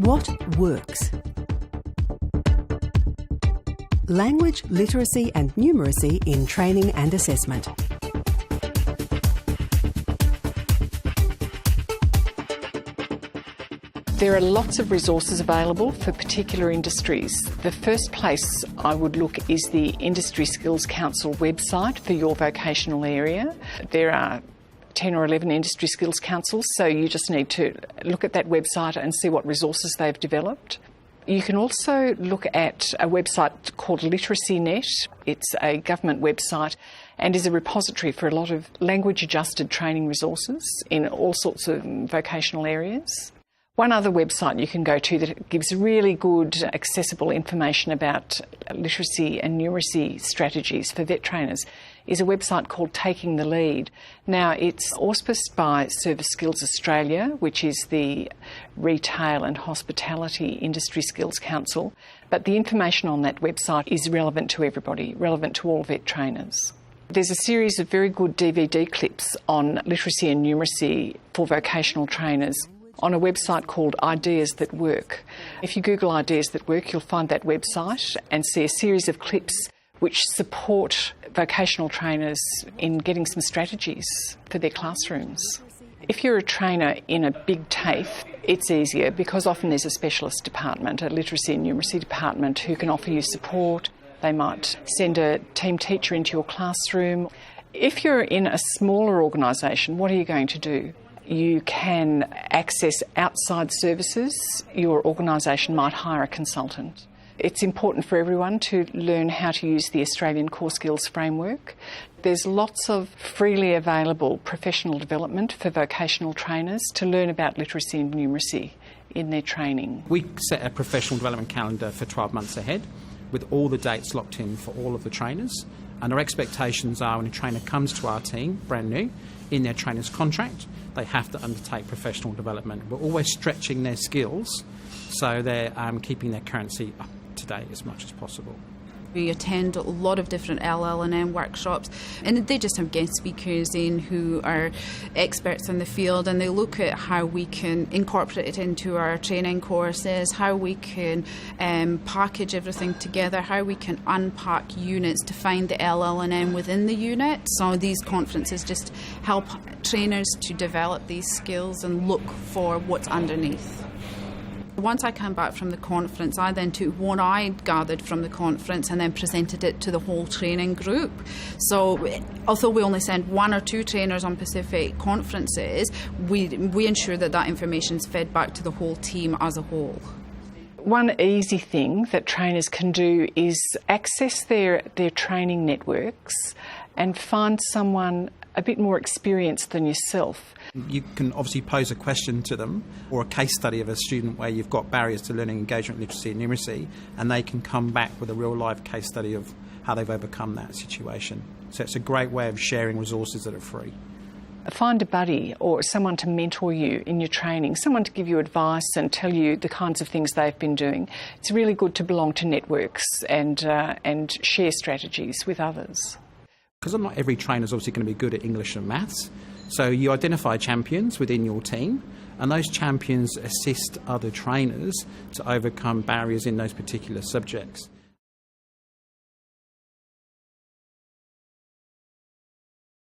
What works? Language, literacy and numeracy in training and assessment. There are lots of resources available for particular industries. The first place I would look is the Industry Skills Council website for your vocational area. There are 10 or 11 industry skills councils, so you just need to look at that website and see what resources they've developed. You can also look at a website called LiteracyNet. It's a government website and is a repository for a lot of language-adjusted training resources in all sorts of vocational areas. One other website you can go to that gives really good, accessible information about literacy and numeracy strategies for vet trainers is a website called Taking the Lead. Now, it's auspiced by Service Skills Australia, which is the Retail and Hospitality Industry Skills Council, but the information on that website is relevant to everybody, relevant to all vet trainers. There's a series of very good DVD clips on literacy and numeracy for vocational trainers on a website called Ideas That Work. If you Google Ideas That Work, you'll find that website and see a series of clips which support vocational trainers in getting some strategies for their classrooms. If you're a trainer in a big TAFE, it's easier because often there's a specialist department, a literacy and numeracy department, who can offer you support. They might send a team teacher into your classroom. If you're in a smaller organisation, what are you going to do? You can access outside services. Your organisation might hire a consultant. It's important for everyone to learn how to use the Australian Core Skills Framework. There's lots of freely available professional development for vocational trainers to learn about literacy and numeracy in their training. We set a professional development calendar for 12 months ahead with all the dates locked in for all of the trainers. And our expectations are when a trainer comes to our team, brand new, in their trainer's contract, they have to undertake professional development. We're always stretching their skills so they're keeping their currency up to date as much as possible. We attend a lot of different LLNM workshops, and they just have guest speakers in who are experts in the field, and they look at how we can incorporate it into our training courses, how we can package everything together, how we can unpack units to find the LLNM within the unit. So these conferences just help trainers to develop these skills and look for what's underneath. Once I came back from the conference, I then took what I'd gathered from the conference and then presented it to the whole training group. So although we only send 1 or 2 trainers on Pacific conferences, we ensure that that information is fed back to the whole team as a whole. One easy thing that trainers can do is access their training networks and find someone a bit more experienced than yourself. You can obviously pose a question to them or a case study of a student where you've got barriers to learning, engagement, literacy and numeracy, and they can come back with a real life case study of how they've overcome that situation. So it's a great way of sharing resources that are free. Find a buddy or someone to mentor you in your training, someone to give you advice and tell you the kinds of things they've been doing. It's really good to belong to networks and share strategies with others. Because not every trainer is obviously going to be good at English and maths, so you identify champions within your team, and those champions assist other trainers to overcome barriers in those particular subjects.